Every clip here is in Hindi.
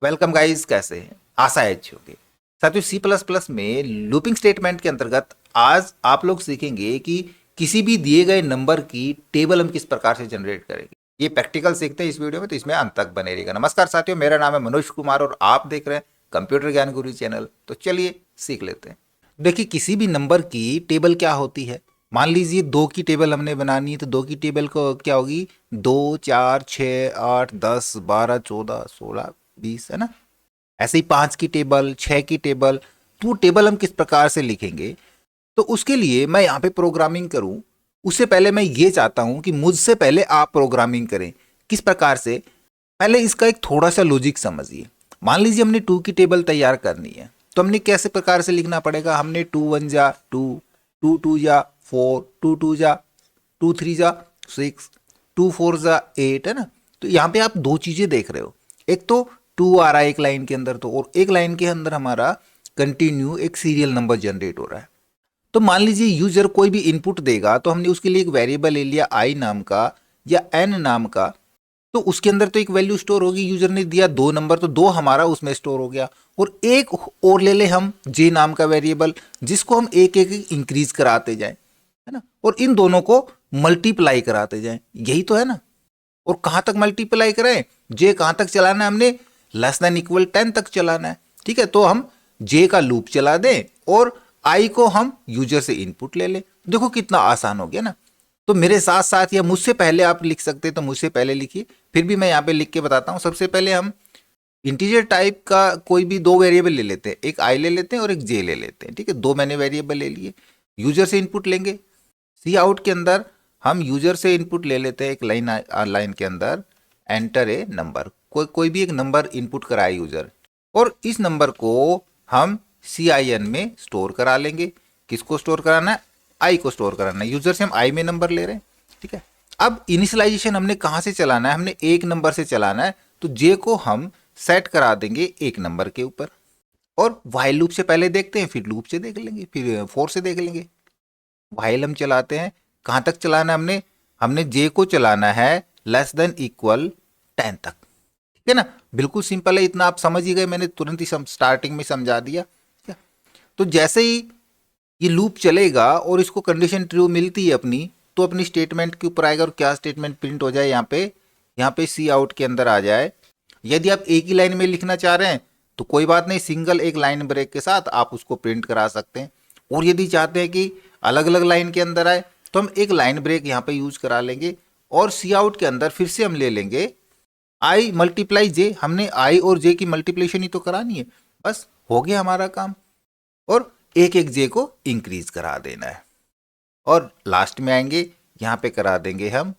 वेलकम गाइस, कैसे हैं? आशा है अच्छे होंगे। साथियों, सी प्लस प्लस में लूपिंग स्टेटमेंट के अंतर्गत आज आप लोग सीखेंगे कि किसी भी दिए गए नंबर की टेबल हम किस प्रकार से जनरेट करेंगे। ये प्रैक्टिकल सीखते हैं इस वीडियो में, तो इसमें अंत तक बने रहिएगा। नमस्कार साथियों, मेरा नाम है मनोज कुमार और आप देख रहे हैं कंप्यूटर ज्ञान गुरु चैनल। तो चलिए सीख लेते हैं। देखिए, किसी भी नंबर की टेबल क्या होती है। मान लीजिए 2 की टेबल हमने बनानी है, तो 2 की टेबल को क्या होगी? 2, 4, 6, 8, 10, 12, 14, 16, 20, है ना। ऐसे ही 5 की टेबल, 6 की टेबल। तो वो टेबल हम किस प्रकार से लिखेंगे? तो उसके लिए मैं यहाँ पे प्रोग्रामिंग करूँ, उससे पहले मैं ये चाहता हूँ कि मुझसे पहले आप प्रोग्रामिंग करें। किस प्रकार से? पहले इसका एक थोड़ा सा लॉजिक समझिए। मान लीजिए हमने 2 की टेबल तैयार करनी है, तो हमने कैसे प्रकार से लिखना पड़ेगा? हमने 2 1 जा 2, 2 2 जा 4, 2 2 जा 2 3 जा 6, 2 4 जा 8, है ना। तो यहाँ पे आप दो चीजें देख रहे हो। एक तो 2 आ रहा है एक लाइन के अंदर, तो और एक लाइन के अंदर हमारा कंटिन्यू एक सीरियल नंबर जनरेट हो रहा है। तो मान लीजिए यूजर कोई भी इनपुट देगा, तो हमने उसके लिए एक वेरिएबल ले लिया आई नाम का या एन नाम का। तो उसके अंदर तो एक वैल्यू स्टोर होगी। यूजर ने दिया 2 नंबर, तो 2 हमारा उसमें स्टोर हो गया। और एक और ले ले हम जे नाम का वेरिएबल, जिसको हम एक एक इंक्रीज कराते जाएं, है ना। और इन दोनों को मल्टीप्लाई कराते जाएं। यही तो है ना। और कहां तक मल्टीप्लाई करें? जे कहां तक चलाना है हमने? लेस देन इक्वल 10 तक चलाना है। ठीक है, तो हम जे का लूप चला दें और आई को हम यूजर से इनपुट ले लें। देखो कितना आसान हो गया ना। तो मेरे साथ साथ या मुझसे पहले आप लिख सकते हैं, तो मुझसे पहले लिखिए। फिर भी मैं यहाँ पे लिख के बताता हूँ। सबसे पहले हम इंटीजर टाइप का कोई भी 2 वेरिएबल ले लेते हैं, एक आई ले लेते हैं और एक जे ले लेते हैं। ठीक है, 2 मैंने वेरिएबल ले लिए। यूजर से इनपुट लेंगे। सी आउट के अंदर हम यूजर से इनपुट ले लेते हैं। एक लाइन के अंदर एंटर ए नंबर, कोई भी एक नंबर इनपुट कराए यूजर, और इस नंबर को हम सी आई एन में स्टोर करा लेंगे। किसको स्टोर कराना है? आई को स्टोर कराना है। यूजर से हम आई में नंबर ले रहे हैं। ठीक है, अब इनिशियलाइजेशन हमने कहां से चलाना है? हमने एक नंबर से चलाना है। तो जे को हम सेट करा देंगे एक नंबर के ऊपर। और वाइल लूप से पहले देखते हैं, फिर लूप से देख लेंगे, फिर फोर से देख लेंगे। वाइल हम चलाते हैं। कहां तक चलाना है? हमने हमने जे को चलाना है लेस देन इक्वल 10 तक। ठीक है ना। बिल्कुल सिंपल है, इतना आप समझ ही गए। मैंने तुरंत ही स्टार्टिंग में समझा दिया। क्या? तो जैसे ही ये लूप चलेगा और इसको कंडीशन ट्रू मिलती है अपनी, तो अपनी स्टेटमेंट के ऊपर आएगा और क्या स्टेटमेंट प्रिंट हो जाए यहाँ पे सी आउट के अंदर आ जाए। यदि आप एक ही लाइन में लिखना चाह रहे हैं तो कोई बात नहीं, सिंगल एक लाइन ब्रेक के साथ आप उसको प्रिंट करा सकते हैं। और यदि चाहते हैं कि अलग अलग लाइन के अंदर आए, तो हम एक लाइन ब्रेक यहाँ पे यूज करा लेंगे। और सी आउट के अंदर फिर से हम ले लेंगे आई मल्टीप्लाई जे। हमने आई और जे की मल्टीप्लिकेशन ही तो करानी है। बस हो गया हमारा काम। और एक एक जे को इंक्रीज करा देना है। और लास्ट में आएंगे, यहाँ पे करा देंगे हम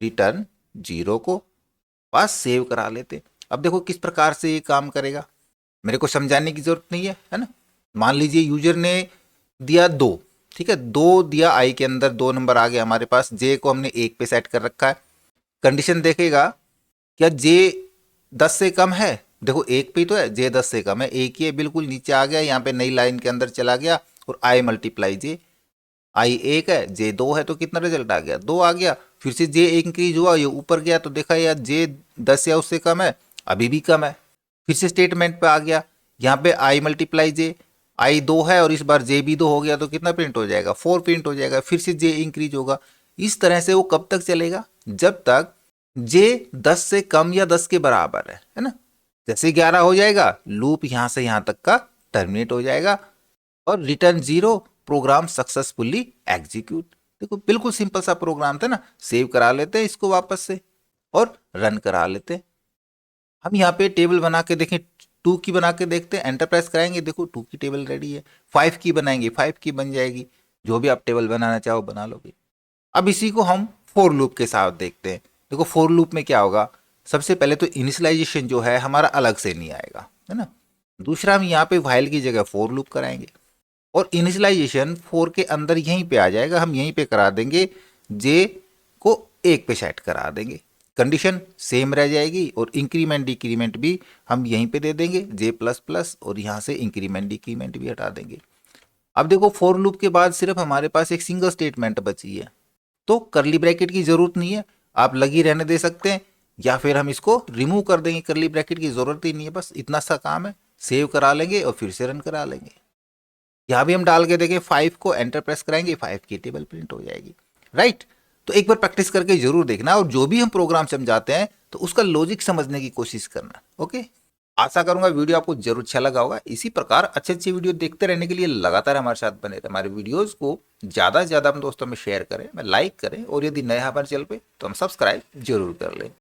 रिटर्न 0 को। बस सेव करा लेते। अब देखो किस प्रकार से ये काम करेगा। मेरे को समझाने की जरूरत नहीं है ना। मान लीजिए यूजर ने दिया 2। ठीक है, 2 दिया, आई के अंदर 2 नंबर आ गए हमारे पास। जे को हमने 1 पे सेट कर रखा है। कंडीशन देखेगा, क्या जे 10 से कम है? देखो 1 पे ही तो है, जे 10 से कम है, एक ही है। बिल्कुल नीचे आ गया, यहाँ पे नई लाइन के अंदर चला गया और आई मल्टीप्लाई जे। आई 1 है, जे 2 है, तो कितना रिजल्ट आ गया? 2 आ गया। फिर से जे इंक्रीज हुआ, ये ऊपर गया, तो देखा यार जे 10 या उससे कम है, अभी भी कम है। फिर से स्टेटमेंट पे आ गया, यहाँ पे आई मल्टीप्लाई जे। आई 2 है और इस बार जे भी 2 हो गया, तो कितना प्रिंट हो जाएगा? 4 प्रिंट हो जाएगा। फिर से जे इंक्रीज होगा। इस तरह से वो कब तक चलेगा? जब तक जे 10 से कम या 10 के बराबर है ना। जैसे 11 हो जाएगा, लूप यहां से यहां तक का टर्मिनेट हो जाएगा और रिटर्न 0, प्रोग्राम सक्सेसफुली एग्जीक्यूट। देखो बिल्कुल सिंपल सा प्रोग्राम था ना। सेव करा लेते हैं इसको वापस से और रन करा लेते हैं। हम यहाँ पे टेबल बना के देखें, 2 की बना के देखते हैं। एंटर प्रेस कराएंगे, देखो 2 की टेबल रेडी है। 5 की बनाएंगे, 5 की बन जाएगी। जो भी आप टेबल बनाना चाहो बना लोगे। अब इसी को हम फोर लूप के साथ देखते हैं। देखो फोर लूप में क्या होगा? सबसे पहले तो इनिशियलाइजेशन जो है हमारा अलग से नहीं आएगा, है ना। दूसरा, हम यहाँ पे व्हाइल की जगह फोर लूप कराएंगे और इनिशियलाइजेशन 4 के अंदर यहीं पे आ जाएगा। हम यहीं पे करा देंगे, जे को 1 पे सेट करा देंगे। कंडीशन सेम रह जाएगी और इंक्रीमेंट डिक्रीमेंट भी हम यहीं पे दे देंगे, जे प्लस प्लस, और यहाँ से इंक्रीमेंट डिक्रीमेंट भी हटा देंगे। अब देखो फोर लूप के बाद सिर्फ हमारे पास एक सिंगल स्टेटमेंट बची है, तो करली ब्रैकेट की जरूरत नहीं है, आप लगी रहने दे सकते हैं। या फिर हम इसको रिमूव कर देंगे, करली ब्रैकेट की जरूरत ही नहीं है, बस इतना सा काम है, सेव करा लेंगे और फिर से रन करा लेंगे। यहाँ भी हम डाल के देखें 5 को एंटर प्रेस कराएंगे, 5 की टेबल प्रिंट हो जाएगी, राइट। तो एक बार प्रैक्टिस करके जरूर देखना और जो भी हम प्रोग्राम समझाते हैं तो उसका लॉजिक समझने की कोशिश करना। ओके, आशा करूंगा वीडियो आपको जरूर अच्छा लगा होगा। इसी प्रकार अच्छे अच्छे वीडियो देखते रहने के लिए लगातार हमारे साथ बने रहे। हमारे वीडियोस को ज्यादा से ज्यादा अपने दोस्तों में शेयर करें, लाइक करें और यदि नए हैं हमारे चैनल पे तो हम सब्सक्राइब जरूर कर लें।